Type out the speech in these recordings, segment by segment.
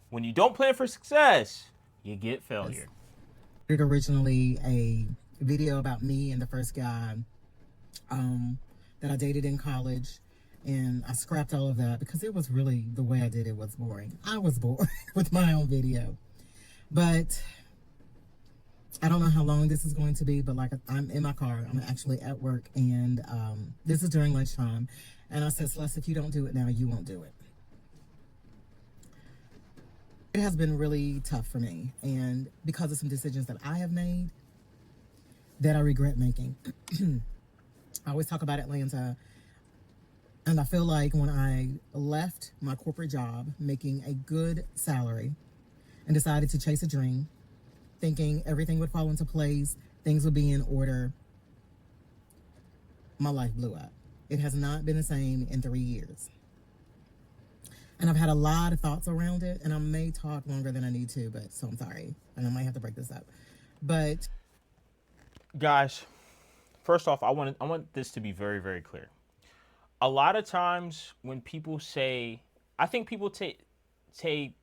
When you don't plan for success, you get failure. It originally a video about me and the first guy um, that I dated in college. And I scrapped all of that because it was really the way I did it was boring. I was bored with my own video. But I don't know how long this is going to be, but like I'm in my car, I'm actually at work, and this is during lunchtime. And I said, Celeste, if you don't do it now, you won't do it. It has been really tough for me, and because of some decisions that I have made that I regret making. I always talk about Atlanta, and I feel like when I left my corporate job making a good salary and decided to chase a dream, thinking everything would fall into place, things would be in order, my life blew up. It has not been the same in 3 years. And I've had a lot of thoughts around it, and I may talk longer than I need to, but so I'm sorry. And I might have to break this up. But Guys, first off, I want this to be very, very clear. A lot of times when people say, I think people take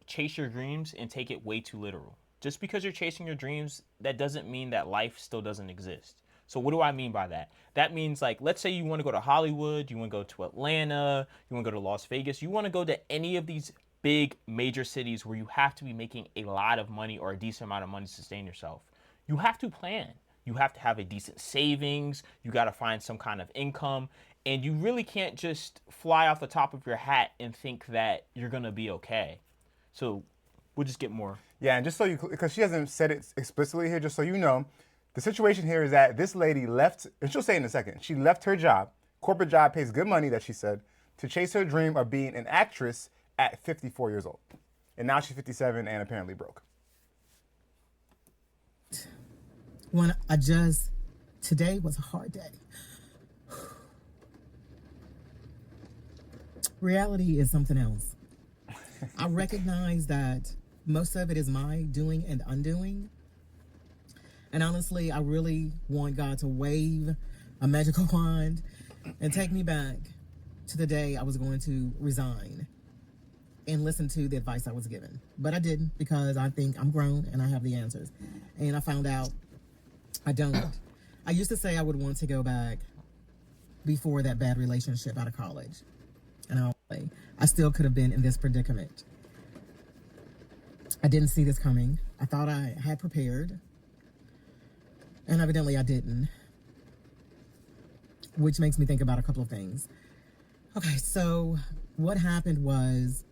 chase your dreams and take it way too literal. Just because you're chasing your dreams, that doesn't mean that life still doesn't exist. So what do I mean by that? That means, like, let's say you want to go to Hollywood, you want to go to Atlanta, you want to go to Las Vegas, you want to go to any of these big major cities where you have to be making a lot of money or a decent amount of money to sustain yourself. You have to plan. You have to have a decent savings. You got to find some kind of income. And you really can't just fly off the top of your hat and think that you're going to be okay. So we'll just get more. Yeah, and just so you, because she hasn't said it explicitly here, just so you know, the situation here is that this lady left, and she'll say in a second, she left her job, corporate job pays good money, that she said, to chase her dream of being an actress at 54 years old. And now she's 57 and apparently broke. when today was a hard day. Reality is something else. I recognize that most of it is my doing and undoing. And honestly, I really want God to wave a magical wand and take me back to the day I was going to resign and listen to the advice I was given. But I didn't, because I think I'm grown and I have the answers. And I found out I don't. I used to say I would want to go back before that bad relationship out of college. And I still could have been in this predicament. I didn't see this coming. I thought I had prepared, and evidently I didn't, which makes me think about a couple of things. Okay, so what happened was,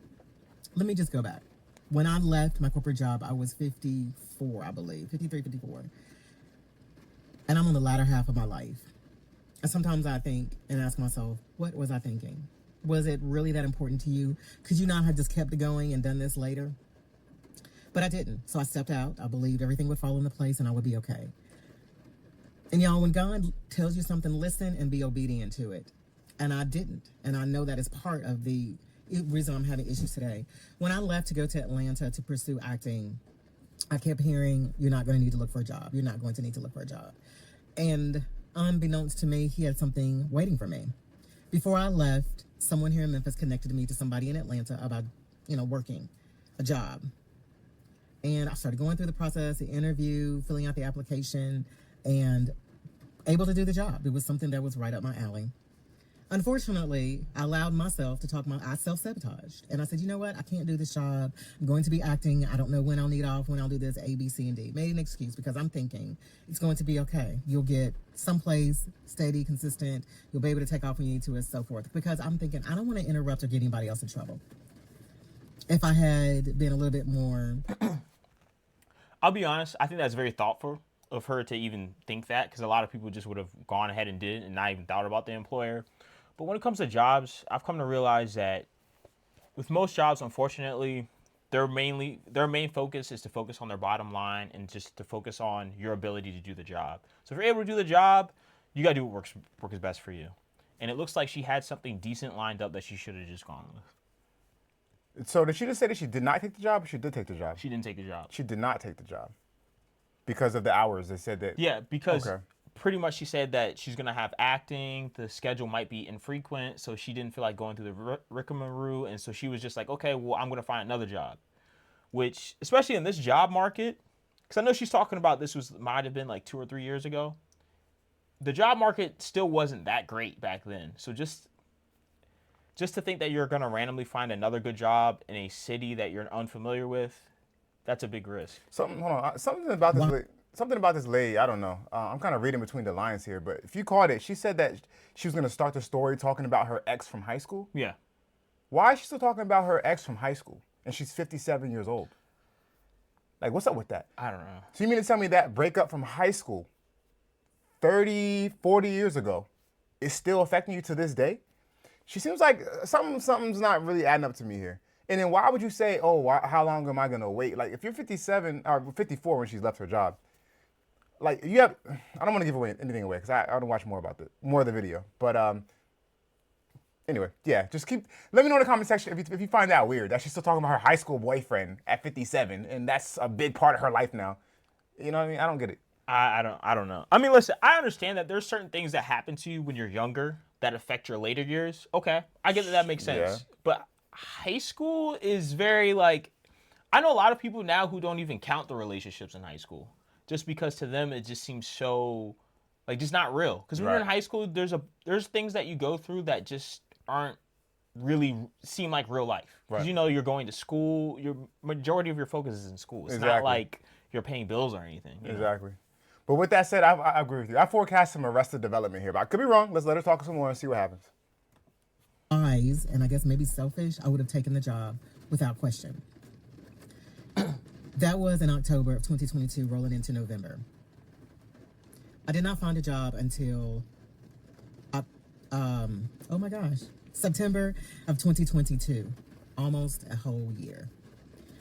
let me just go back. When I left my corporate job, I was 54, I believe, 53, 54. And I'm on the latter half of my life. And sometimes I think and ask myself, what was I thinking? Was it really that important to you? Could you not have just kept it going and done this later? But I didn't. So I stepped out. I believed everything would fall into place and I would be okay. And y'all, when God tells you something, listen and be obedient to it. And I didn't. And I know that is part of the reason I'm having issues today. When I left to go to Atlanta to pursue acting, I kept hearing, you're not going to need to look for a job. You're not going to need to look for a job. And unbeknownst to me, he had something waiting for me. Before I left, someone here in Memphis connected me to somebody in Atlanta about, working a job. And I started going through the process, the interview, filling out the application, and able to do the job. It was something that was right up my alley. Unfortunately, I allowed myself to I self-sabotaged. And I said, you know what? I can't do this job. I'm going to be acting. I don't know when I'll need off, when I'll do this, A, B, C, and D. Made an excuse because I'm thinking it's going to be okay. You'll get someplace steady, consistent. You'll be able to take off when you need to, and so forth. Because I'm thinking, I don't want to interrupt or get anybody else in trouble. If I had been a little bit more... I'll be honest, I think that's very thoughtful of her to even think that, because a lot of people just would have gone ahead and did it and not even thought about the employer. But when it comes to jobs, I've come to realize that with most jobs, unfortunately, their main focus is to focus on their bottom line and just to focus on your ability to do the job. So if you're able to do the job, you got to do what works best for you. And it looks like she had something decent lined up that she should have just gone with. So did she just say that she did not take the job, or she did take the job? She didn't take the job. She did not take the job because of the hours. They said that. Yeah, because pretty much she said that she's going to have acting. The schedule might be infrequent, so she didn't feel like going through the rigmarole. And so she was just like, okay, well, I'm going to find another job. which, especially in this job market, because I know she's talking about this might have been like 2 or 3 years ago. The job market still wasn't that great back then. So just to think that you're gonna randomly find another good job in a city that you're unfamiliar with, that's a big risk. Hold on. Something about this lady. I don't know. I'm kind of reading between the lines here, but if you caught it, she said that she was gonna start the story talking about her ex from high school. Yeah. Why is she still talking about her ex from high school? And she's 57 years old. Like, what's up with that? I don't know. So you mean to tell me that breakup from high school 30, 40 years ago is still affecting you to this day? She seems like something's not really adding up to me here. And then why would you say, how long am I going to wait? Like, if you're 57 or 54 when she's left her job, like, I don't want to give anything away because I want to watch more of the video. But anyway, yeah, let me know in the comment section if you find that weird that she's still talking about her high school boyfriend at 57 and that's a big part of her life now. You know what I mean? I don't get it. I don't know. I mean, listen, I understand that there's certain things that happen to you when you're younger that affect your later years. Okay, I get that makes sense. Yeah. But high school is very like, I know a lot of people now who don't even count the relationships in high school, just because to them it just seems so, like, just not real. Because when you're in high school, there's things that you go through that just aren't really seem like real life. Because you're going to school, your majority of your focus is in school. It's not like you're paying bills or anything. Exactly. But with that said, I agree with you. I forecast some arrested development here, but I could be wrong. Let's let her talk some more and see what happens. Wise, and I guess maybe selfish, I would have taken the job without question. That was in October of 2022, rolling into November. I did not find a job until, September of 2022, almost a whole year.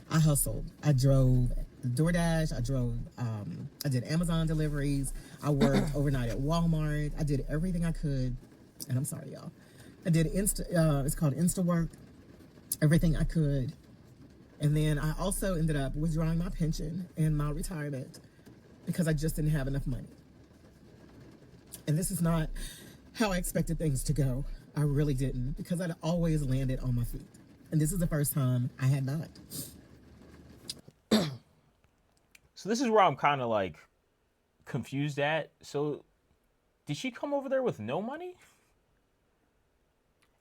I hustled. I drove DoorDash. I did Amazon deliveries. I worked overnight at Walmart. I did everything I could. And I'm sorry, y'all. I did it's called InstaWork. Everything I could. And then I also ended up withdrawing my pension and my retirement because I just didn't have enough money. And this is not how I expected things to go. I really didn't, because I'd always landed on my feet. And this is the first time I had not. So this is where I'm kind of like confused at. So did she come over there with no money?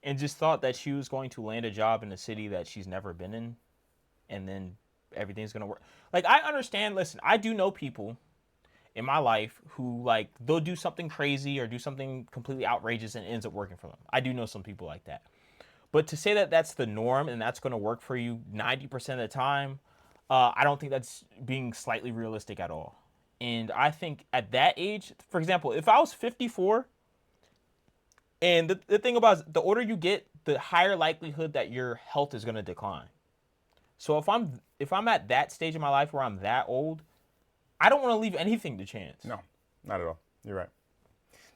And just thought that she was going to land a job in a city that she's never been in, and then everything's going to work. Like, I understand, listen, I do know people in my life who, like, they'll do something crazy or do something completely outrageous and it ends up working for them. I do know some people like that. But to say that that's the norm and that's going to work for you 90% of the time, I don't think that's being slightly realistic at all. And I think at that age, for example, if I was 54, and the thing about it, the older you get, the higher likelihood that your health is going to decline. So if I'm at that stage in my life where I'm that old, I don't want to leave anything to chance. No, not at all. You're right.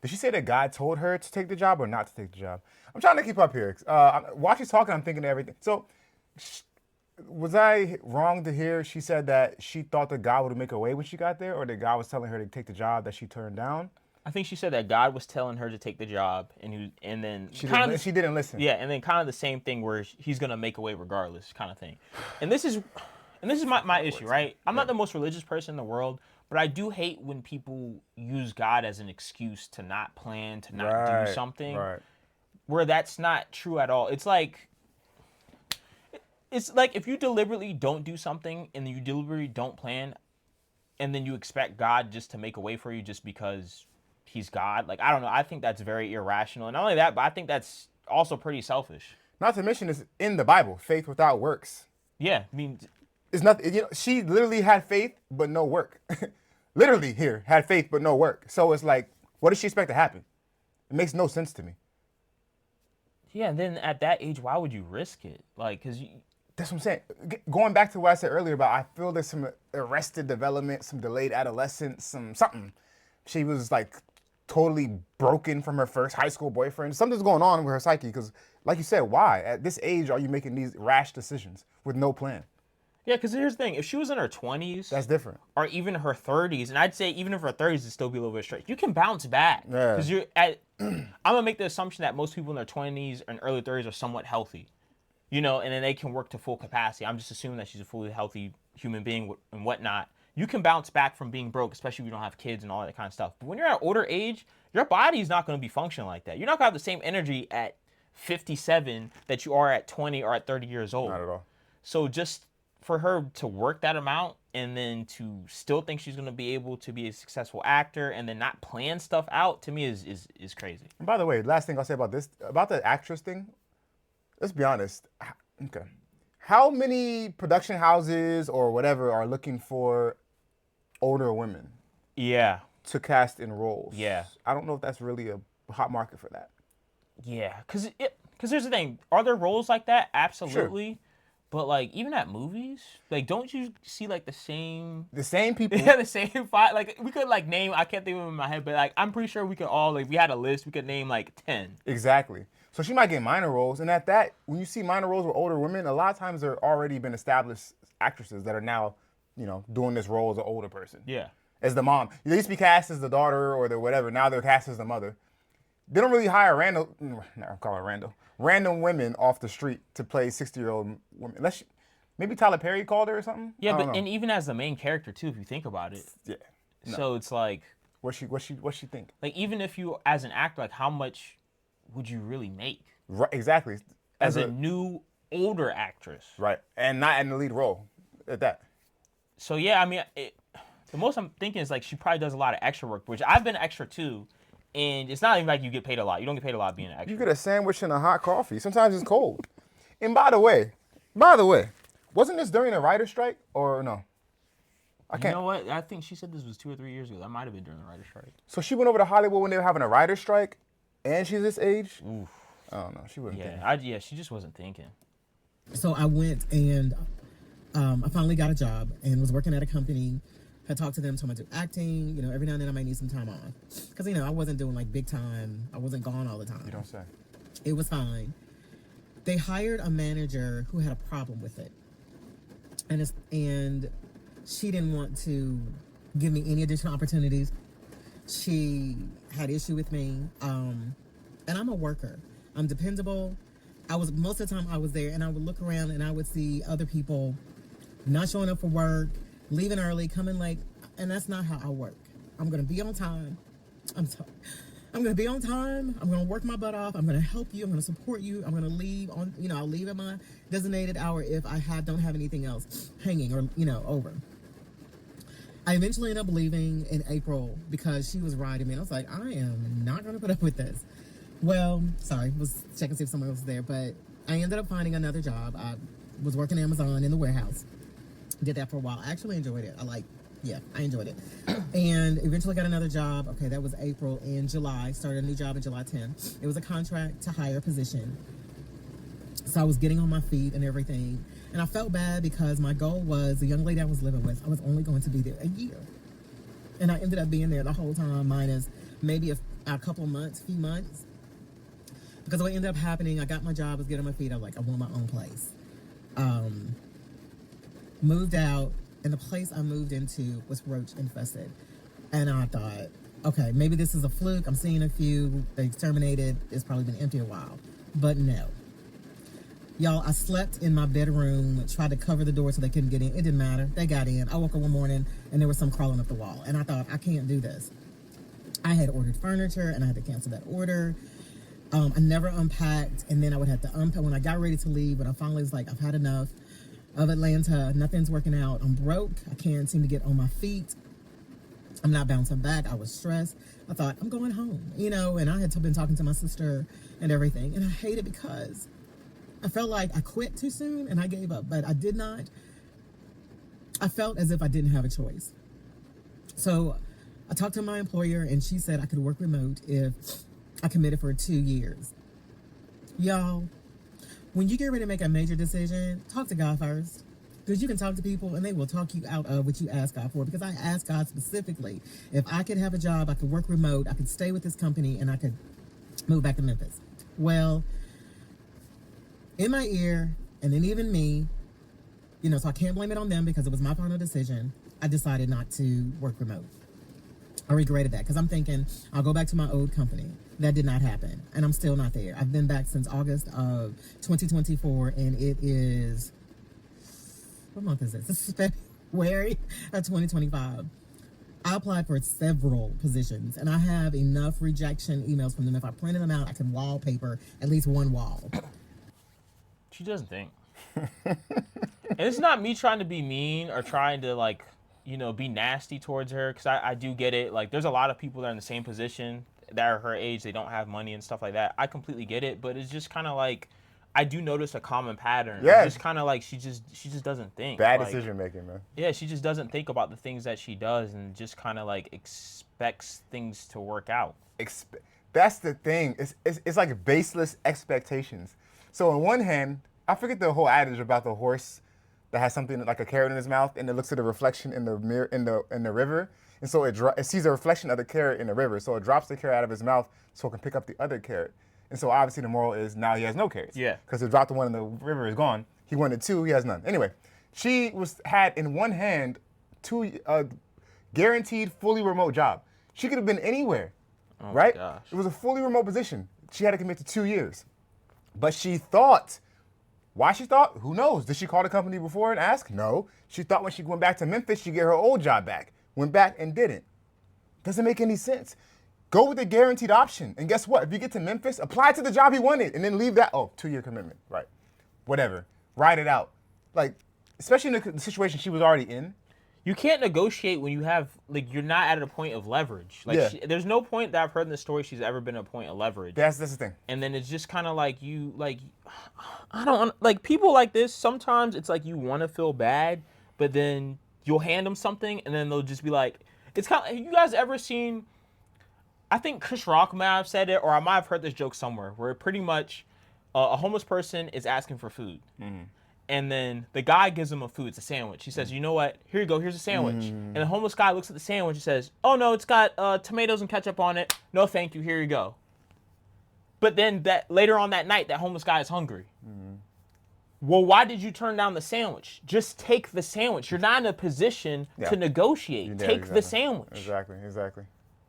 Did she say that God told her to take the job or not to take the job? I'm trying to keep up here. While she's talking, I'm thinking of everything. So, was I wrong to hear she said that she thought that God would make a way when she got there, or that God was telling her to take the job that she turned down? I think she said that God was telling her to take the job, and then she didn't listen. Yeah, and then kind of the same thing where he's gonna make a way regardless, kind of thing. And this is my issue, right? I'm not the most religious person in the world, but I do hate when people use God as an excuse to not plan, to not do something, where that's not true at all. It's like if you deliberately don't do something and you deliberately don't plan, and then you expect God just to make a way for you just because he's God. Like, I don't know. I think that's very irrational. And not only that, but I think that's also pretty selfish. Not to mention, it's in the Bible, faith without works. Yeah, I mean, it's nothing. You know, she literally had faith but no work. Literally here had faith but no work. So it's like, what does she expect to happen? It makes no sense to me. Yeah, and then at that age, why would you risk it? Like, because that's what I'm saying. Going back to what I said earlier about, I feel there's some arrested development, some delayed adolescence, something. She was like totally broken from her first high school boyfriend. Something's going on with her psyche because, like you said, why? At this age are you making these rash decisions with no plan? Yeah, because here's the thing. If she was in her 20s... That's different. Or even her 30s, and I'd say even if her 30s would still be a little bit straight, you can bounce back. Yeah. Because I'm going to make the assumption that most people in their 20s and early 30s are somewhat healthy. you know, and then they can work to full capacity. I'm just assuming that she's a fully healthy human being and whatnot. You can bounce back from being broke, especially if you don't have kids and all that kind of stuff. But when you're at older age, your body's not going to be functioning like that. You're not going to have the same energy at 57 that you are at 20 or at 30 years old. Not at all. So just for her to work that amount and then to still think she's going to be able to be a successful actor and then not plan stuff out, to me is crazy. And by the way, last thing I'll say about this, about the actress thing, let's be honest. Okay. How many production houses or whatever are looking for older women Yeah. to cast in roles? Yeah. I don't know if that's really a hot market for that. Yeah, because here's the thing. Are there roles like that? Absolutely. But, like, even at movies, like, don't you see, like, the same... The same people. Yeah, the same five. Like, we could, like, name... I can't think of them in my head, but, like, I'm pretty sure we could all... Like, we had a list. We could name, like, 10. Exactly. So she might get minor roles. And at that, when you see minor roles with older women, a lot of times they're already been established actresses that are now, you know, doing this role as an older person. Yeah. As the mom. They used to be cast as the daughter or the whatever. Now they're cast as the mother. They don't really hire random women off the street to play 60-year-old women. Unless maybe Tyler Perry called her or something. Yeah, I don't but know. and even as the main character, too, if you think about it. Yeah. No. So it's like... What she think? Like, even if you, as an actor, like, how much would you really make? Right, exactly. As a new, older actress. Right, and not in the lead role at that. So, yeah, I mean, the most I'm thinking is, like, she probably does a lot of extra work, which I've been extra, too. And it's not even like you get paid a lot. You don't get paid a lot being an extra. You get a sandwich and a hot coffee. Sometimes it's cold. And by the way, wasn't this during the writer's strike or no? I You can't. know what? I think she said this was 2 or 3 years ago. That might have been during the writer's strike. So she went over to Hollywood when they were having a writer's strike, and she's this age. Oof. I don't know. She wouldn't think. Yeah, she just wasn't thinking. So I went and I finally got a job and was working at a company. Had talked to them, told me to do acting. You know, every now and then I might need some time off. Because, you know, I wasn't doing like big time. I wasn't gone all the time. You don't say. It was fine. They hired a manager who had a problem with it. And she didn't want to give me any additional opportunities. She had issue with me. And I'm a worker. I'm dependable. Most of the time I was there and I would look around and I would see other people not showing up for work, leaving early, coming late, and that's not how I work. I'm gonna be on time. I'm gonna be on time. I'm gonna work my butt off. I'm gonna help you. I'm gonna support you. I'm gonna leave on, I'll leave at my designated hour if I don't have anything else hanging or, over. I eventually ended up leaving in April because she was riding me. And I was like, I am not gonna put up with this. Well, sorry, was checking to see if someone else was there, but I ended up finding another job. I was working Amazon in the warehouse. Did that for a while. I actually enjoyed it. I enjoyed it. And eventually got another job. Okay, that was April. In July, started a new job in July 10. It was a contract to hire position. So I was getting on my feet and everything. And I felt bad because my goal was the young lady I was living with, I was only going to be there a year. And I ended up being there the whole time, minus maybe a couple months, few months. Because what ended up happening, I got my job, was getting on my feet. I was like, I want my own place. Moved out, and the place I moved into was roach infested. And I thought, okay, maybe this is a fluke. I'm seeing a few. They terminated. It's probably been empty a while. But no. Y'all, I slept in my bedroom, tried to cover the door so they couldn't get in. It didn't matter. They got in. I woke up one morning, and there was some crawling up the wall. And I thought, I can't do this. I had ordered furniture, and I had to cancel that order. I never unpacked, and then I would have to unpack. When I got ready to leave, when I finally was like, I've had enough of Atlanta, nothing's working out. I'm broke. I can't seem to get on my feet. I'm not bouncing back. I was stressed. I thought, I'm going home, and I had been talking to my sister and everything, and I hate it because I felt like I quit too soon and I gave up, but I did not. I felt as if I didn't have a choice. So I talked to my employer, and she said I could work remote if I committed for 2 years. Y'all, when you get ready to make a major decision, talk to God first. Because you can talk to people and they will talk you out of what you ask God for. Because I asked God specifically, if I could have a job, I could work remote, I could stay with this company, and I could move back to Memphis. Well, in my ear, and then even me, so I can't blame it on them because it was my final decision, I decided not to work remote. I regretted that because I'm thinking I'll go back to my old company. That did not happen, and I'm still not there. I've been back since August of 2024, and it is, what month is this? This is February of 2025. I applied for several positions, and I have enough rejection emails from them. If I printed them out, I can wallpaper at least one wall. She doesn't think. And it's not me trying to be mean or trying to, like, you know, be nasty towards her, because I do get it. Like, there's a lot of people that are in the same position that are her age. They don't have money and stuff like that. I completely get it, but it's just kind of like, I do notice a common pattern. Yeah. It's just kind of like she just doesn't think. Bad like, decision making, man. Yeah, she just doesn't think about the things that she does and just kind of like expects things to work out. That's the thing. It's like baseless expectations. So on one hand, I forget the whole adage about the horse that has something like a carrot in his mouth, and it looks at the reflection in the mirror in the river, and so it sees a reflection of the carrot in the river, so it drops the carrot out of his mouth so it can pick up the other carrot. And so obviously the moral is now he has no carrots. Yeah. Because it dropped the one in the river is gone. He wanted two, he has none. Anyway, she had in one hand two guaranteed fully remote job. She could have been anywhere, right? Gosh. It was a fully remote position. She had to commit to 2 years. But she thought, why she thought? Who knows? Did she call the company before and ask? No. She thought when she went back to Memphis, she'd get her old job back. Went back and didn't. Doesn't make any sense. Go with the guaranteed option. And guess what? If you get to Memphis, apply to the job he wanted and then leave that. Oh, 2-year commitment. Right. Whatever. Ride it out. Like, especially in the situation she was already in. You can't negotiate when you have, like, you're not at a point of leverage. Like, Yeah. there's no point that I've heard in the story she's ever been at a point of leverage. That's the thing. And then it's just kind of like you, like, I don't, like, people like this, sometimes it's like you want to feel bad, but then you'll hand them something, and then they'll just be like, it's kind of, have you guys ever seen, I think Chris Rock might have said it, or I might have heard this joke somewhere, where pretty much a homeless person is asking for food. Mm-hmm. And then the guy gives him a food. It's a sandwich. He says, you know what? Here you go. Here's a sandwich. And the homeless guy looks at the sandwich and says, oh, no, it's got tomatoes and ketchup on it. No, thank you. Here you go. But then later on that night, that homeless guy is hungry. Well, why did you turn down the sandwich? Just take the sandwich. You're not in a position to negotiate. Yeah, take exactly. the sandwich. Exactly.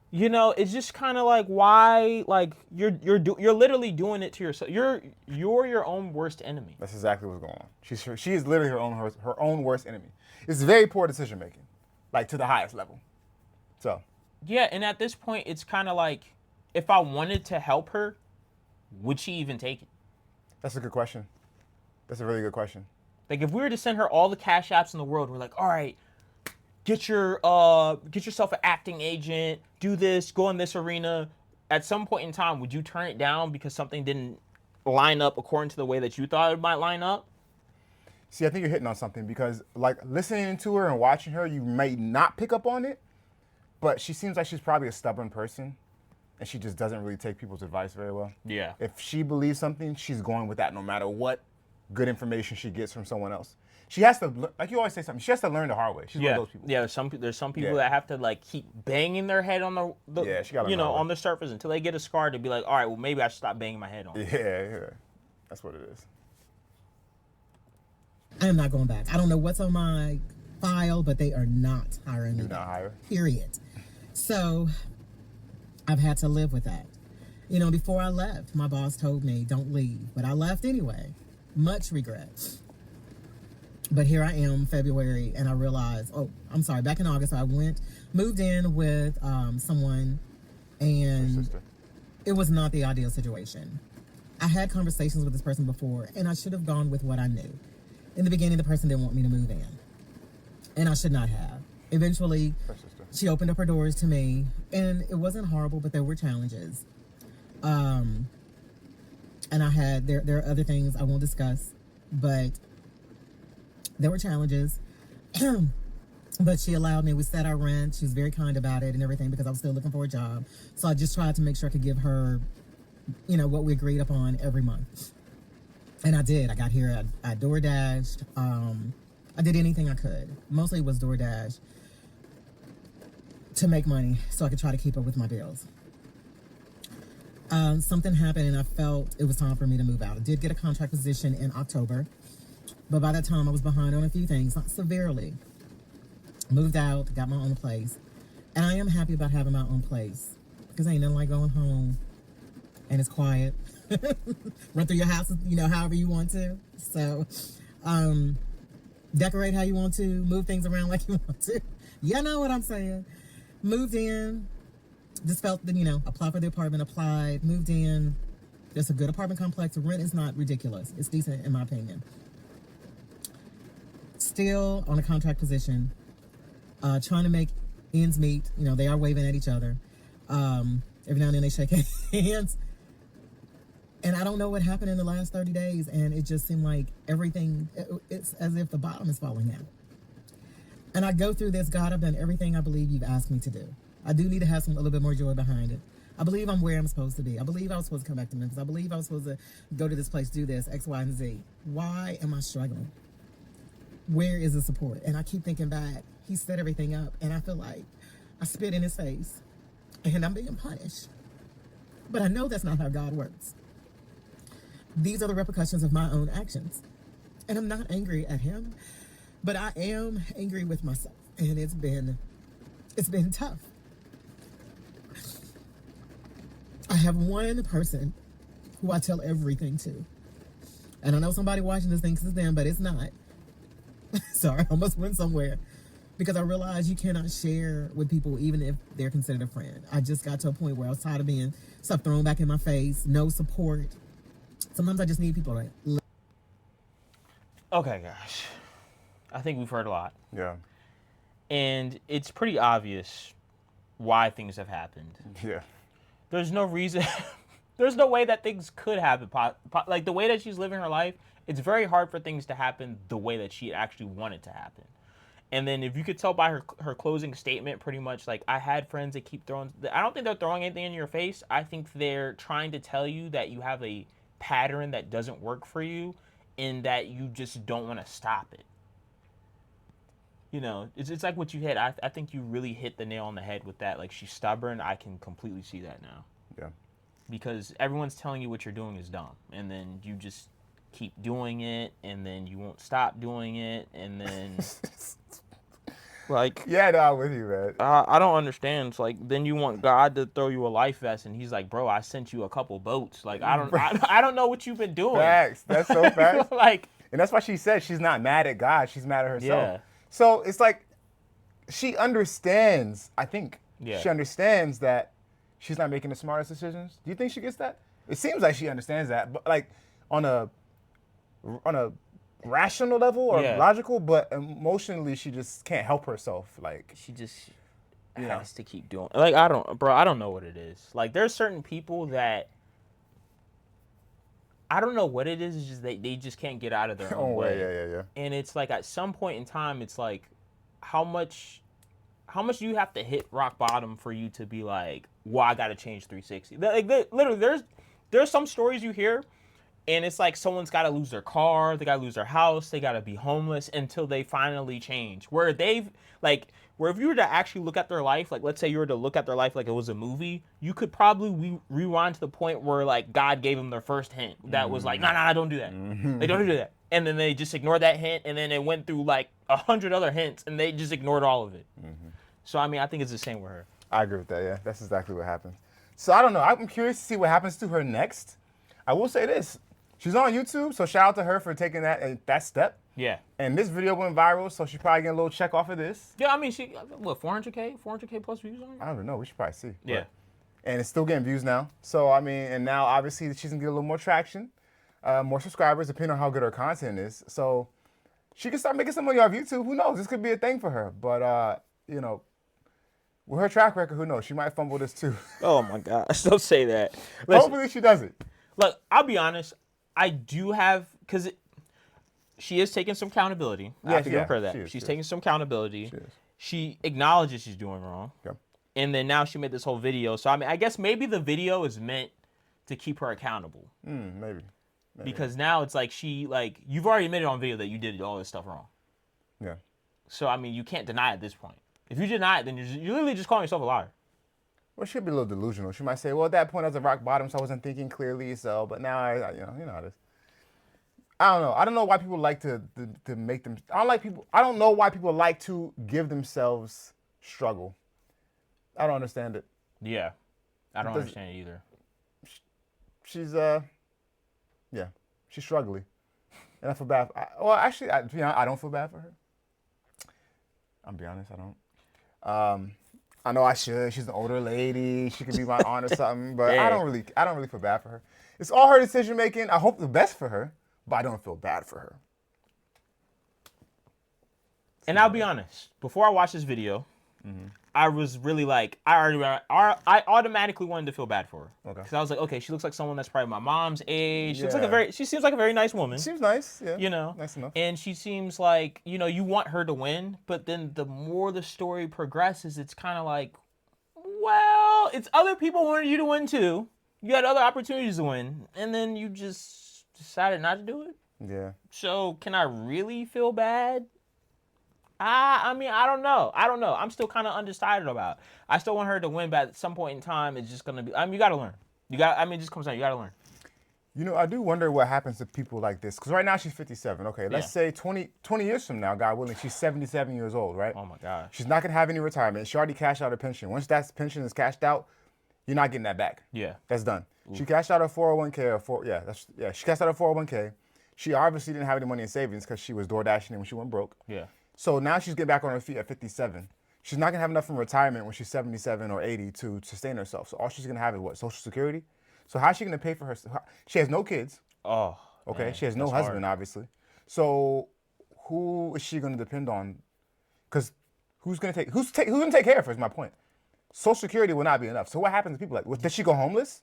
You know, it's just kind of like, why? Like, you're literally doing it to yourself. You're your own worst enemy. That's exactly what's going on. She is literally her own worst enemy. It's very poor decision making, like to the highest level. So. Yeah, and at this point, it's kind of like, if I wanted to help her, would she even take it? That's a good question. That's a really good question. Like, if we were to send her all the cash apps in the world, we're like, all right, get yourself an acting agent, do this, go in this arena. At some point in time, would you turn it down because something didn't line up according to the way that you thought it might line up? See, I think you're hitting on something because, like, listening to her and watching her, you may not pick up on it, but she seems like she's probably a stubborn person, and she just doesn't really take people's advice very well. Yeah. If she believes something, she's going with that no matter what good information she gets from someone else. She has to, like you always say something, she has to learn the hard way. She's one of those people. Yeah, there's some people that have to, like, keep banging their head on the Yeah, she gotta you learn the know, hard on the surface until they get a scar to be like, all right, well, maybe I should stop banging my head on it. Yeah. That's what it is. I am not going back. I don't know what's on my file, but they are not hiring me. Do not hire. Period. So I've had to live with that. You know, before I left, my boss told me, don't leave. But I left anyway. Much regret. But here I am, February, and I realized, back in August, I moved in with someone, and it was not the ideal situation. I had conversations with this person before, and I should have gone with what I knew. In the beginning, the person didn't want me to move in, and I should not have. Eventually, she opened up her doors to me, and it wasn't horrible, but there were challenges. And there are other things I won't discuss, but there were challenges. But she allowed me, we set our rent. She was very kind about it and everything because I was still looking for a job. So I just tried to make sure I could give her, you know, what we agreed upon every month. And I did. I got here, I DoorDashed. I did anything I could. Mostly it was DoorDash to make money so I could try to keep up with my bills. Something happened and I felt it was time for me to move out. I did get a contract position in October, but by that time I was behind on a few things, not severely. Moved out, got my own place, And I am happy about having my own place because ain't nothing like going home and it's quiet. Run through your house, however you want to. So, decorate how you want to, move things around like you want to. You know what I'm saying? Moved in, just felt that, applied for the apartment, applied, moved in. It's a good apartment complex. The rent is not ridiculous. It's decent in my opinion. Still on a contract position, trying to make ends meet. They are waving at each other. Every now and then they shake hands. And I don't know what happened in the last 30 days. And it just seemed like everything, it's as if the bottom is falling out. And I go through this, God, I've done everything I believe you've asked me to do. I do need to have a little bit more joy behind it. I believe I'm where I'm supposed to be. I believe I was supposed to come back to Memphis. I believe I was supposed to go to this place, do this, X, Y, and Z. Why am I struggling? Where is the support? And I keep thinking back, he set everything up, and I feel like I spit in his face, and I'm being punished. But I know that's not how God works. These are the repercussions of my own actions. And I'm not angry at him, but I am angry with myself. And it's been tough. I have one person who I tell everything to. And I know somebody watching this thinks it's them, but it's not. Sorry, I almost went somewhere. Because I realize you cannot share with people even if they're considered a friend. I just got to a point where I was tired of being stuff thrown back in my face, no support. Sometimes I just need people to... Okay, gosh. I think we've heard a lot. Yeah. And it's pretty obvious why things have happened. Yeah. There's no reason, there's no way that things could happen. Like the way that she's living her life, it's very hard for things to happen the way that she actually wanted to happen. And then if you could tell by her closing statement, pretty much like, I had friends that keep throwing, I don't think they're throwing anything in your face. I think they're trying to tell you that you have a pattern that doesn't work for you and that you just don't want to stop it. It's like what you hit. I think you really hit the nail on the head with that. Like, she's stubborn. I can completely see that now. Yeah. Because everyone's telling you what you're doing is dumb. And then you just keep doing it. And then you won't stop doing it. And then, like... Yeah, no, I'm with you, man. I don't understand. It's like, then you want God to throw you a life vest. And he's like, bro, I sent you a couple boats. Like, I don't know what you've been doing. Facts. That's so facts. Like... And that's why she said she's not mad at God. She's mad at herself. Yeah. So it's like she understands, I think, Yeah. she understands that she's not making the smartest decisions. Do you think she gets that? It seems like she understands that, but like on a rational level or Yeah. logical, but emotionally she just can't help herself. Like She just Yeah. has to keep doing. Like, I don't know what it is. Like, there's certain people that I don't know what it is. It's just they just can't get out of their own way. Yeah. And it's like at some point in time, it's like, how much do you have to hit rock bottom for you to be like, well, I got to change 360? Like, literally, there's some stories you hear, and it's like someone's got to lose their car, they got to lose their house, they got to be homeless until they finally change. Where if you were to actually look at their life, like let's say you were to look at their life like it was a movie, you could probably rewind to the point where like God gave them their first hint that was like, nah, don't do that. They don't do that. And then they just ignored that hint, and then it went through like 100 other hints, and they just ignored all of it. So, I mean, I think it's the same with her. I agree with that, yeah. That's exactly what happens. So I don't know. I'm curious to see what happens to her next. I will say this. She's on YouTube, so shout out to her for taking that step. Yeah. And this video went viral, so she probably getting a little check off of this. Yeah, I mean, she, what, 400K plus views on it? I don't even know. We should probably see. Yeah. And it's still getting views now. So, I mean, and now obviously she's going to get a little more traction, more subscribers, depending on how good her content is. So she can start making some money off YouTube. Who knows? This could be a thing for her. But, with her track record, who knows? She might fumble this too. Oh, my gosh. Don't say that. Listen, Hopefully she doesn't. look, I'll be honest. I do have, because she is taking some accountability. I have to give her that. She's taking some accountability. She acknowledges she's doing wrong. Okay. And then now she made this whole video. So, I mean, I guess maybe the video is meant to keep her accountable. Maybe. Because now it's like you've already admitted on video that you did all this stuff wrong. Yeah. So, I mean, you can't deny it at this point. If you deny it, then you're literally just calling yourself a liar. Well, she'll be a little delusional. She might say, well, at that point I was at rock bottom, so I wasn't thinking clearly. So, but now you know how it is. I don't know. I don't know why people like to make them. I don't know why people like to give themselves struggle. I don't understand it. Yeah, I don't does- understand it either. She's yeah, she's struggling, and I feel bad. Actually, to be honest, I don't feel bad for her. I'm be honest, I don't. I know I should. She's an older lady. She could be my aunt or something, but I don't really feel bad for her. It's all her decision making. I hope the best for her, but I don't feel bad for her. And I'll be honest, before I watched this video, I was really like, I automatically wanted to feel bad for her. Okay. Because I was like, okay, she looks like someone that's probably my mom's age. Yeah. She seems like a very nice woman. Seems nice, yeah. You know, Nice enough. and she seems like, you know, you want her to win, but then the more the story progresses, it's kind of like, well, it's other people wanted you to win too. You had other opportunities to win, and then you just decided not to do it. Yeah. So can I really feel bad? I mean, I don't know. I'm still kind of undecided about it. I still want her to win, but at some point in time, it's just gonna be. I mean, you gotta learn. It just comes down. You gotta learn. You know, I do wonder what happens to people like this. Because right now she's 57. Okay, let's say 20 years from now, God willing, she's 77 years old, right? Oh my gosh. She's not going to have any retirement. She already cashed out her pension. Once that pension is cashed out, you're not getting that back. Yeah. That's done. She cashed out her 401k. She cashed out her 401k. She obviously didn't have any money in savings because she was door dashing it when she went broke. Yeah. So now she's getting back on her feet at 57. She's not going to have enough in retirement when she's 77 or 80 to sustain herself. So all she's going to have is what? Social Security? So how's she going to pay for her? She has no kids. Oh. Okay, man, she has no that's husband, hard. obviously. So who is she going to depend on? Because who's going to take care of her? Is my point. Social Security will not be enough. So what happens to people like? Does she go homeless?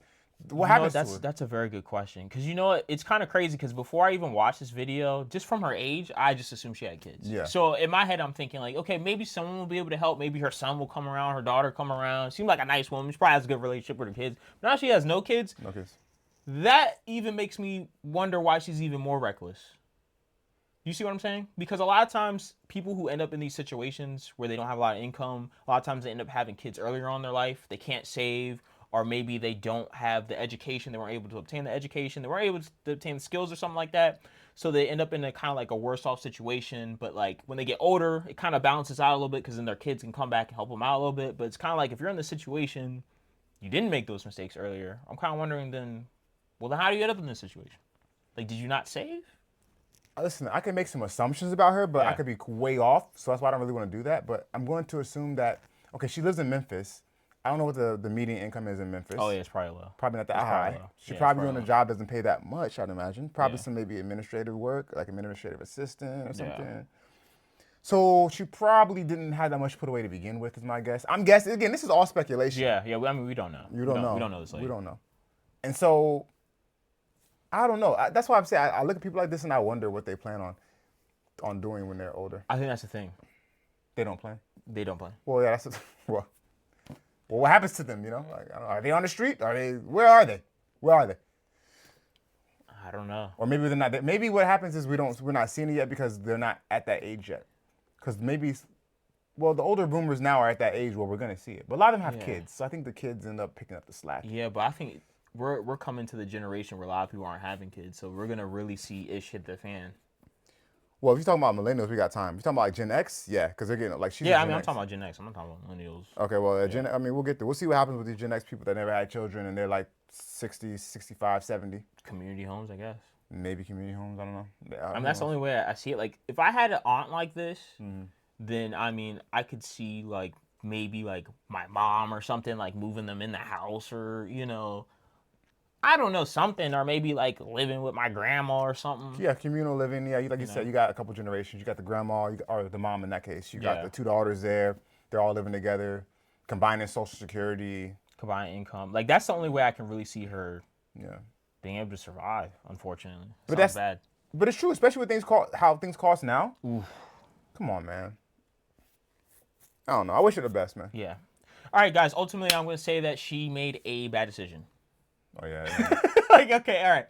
What happens to her? That's a very good question. Because you know what? It's kind of crazy because before I even watched this video, just from her age, I just assumed she had kids. Yeah. So in my head, I'm thinking like, okay, maybe someone will be able to help. Maybe her son will come around, her daughter come around. Seems like a nice woman. She probably has a good relationship with her kids. But now she has no kids. No kids. That even makes me wonder why she's even more reckless. You see what I'm saying? Because a lot of times people who end up in these situations where they don't have a lot of income, a lot of times they end up having kids earlier on in their life. They can't save, or maybe they don't have the education. They weren't able to obtain the education. They weren't able to obtain the skills or something like that. So they end up in a kind of like a worse off situation. But like when they get older, it kind of balances out a little bit because then their kids can come back and help them out a little bit. But it's kind of like if you're in the situation, you didn't make those mistakes earlier. I'm kind of wondering then, well, then how do you end up in this situation? Like, did you not save? Listen, I can make some assumptions about her, but I Yeah. could be way off. So that's why I don't really want to do that. But I'm going to assume that, okay, she lives in Memphis. I don't know what the median income is in Memphis. Oh, yeah, it's probably low. Probably not that It's probably high. low. She Yeah, it's probably probably doing a low. job doesn't pay that much, I'd imagine. Probably Yeah. some maybe administrative work, like administrative assistant or something. Yeah. So she probably didn't have that much put away to begin with, is my guess. I'm guessing, again, this is all speculation. Yeah. I mean, we don't know. You don't know. We don't know this lady. We don't know. And so, I don't know. That's why I'm saying I look at people like this and I wonder what they plan on doing when they're older. I think that's the thing. They don't plan. They don't play. Well, yeah, that's well, what happens to them? You know, like I don't know, are they on the street? Where are they? Where are they? I don't know. Or maybe they're not. Maybe what happens is we're not seeing it yet because they're not at that age yet. Because maybe, well, the older boomers now are at that age where we're gonna see it. But a lot of them have Yeah. kids, so I think the kids end up picking up the slack. Yeah, but I think we're coming to the generation where a lot of people aren't having kids, so we're gonna really see ish hit the fan. Well, if you're talking about millennials, we got time. If you're talking about like Gen X, yeah, because they're getting like she's. Yeah, a I Gen mean, I'm X. talking about Gen X. I'm not talking about millennials. Okay, well, I mean, we'll get there. We'll see what happens with these Gen X people that never had children and they're like 60, 65, 70. Community homes, I guess. Maybe community homes. I don't know. I mean, that's the only way I see it. Like, if I had an aunt like this, Mm-hmm. then I mean, I could see like maybe like my mom or something like moving them in the house, or I don't know, something, or maybe like living with my grandma or something. Yeah, communal living. Yeah, like you said, you got a couple generations. You got the grandma, or the mom in that case. You got Yeah. the two daughters there. They're all living together, combining Social Security. Combined income. Like, that's the only way I can really see her Yeah, being able to survive, unfortunately. But Sounds that's- bad. but it's true, especially with how things cost now. Come on, man. I don't know. I wish her the best, man. Yeah. All right, guys. Ultimately, I'm going to say that she made a bad decision. Oh yeah. yeah. Like, okay, all right.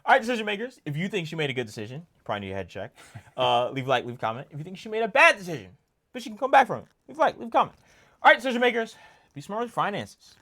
All right, decision makers. If you think she made a good decision, you probably need a head check. Leave a like, leave a comment. If you think she made a bad decision, but she can come back from it, leave a like, leave a comment. All right, decision makers. Be smart with your finances.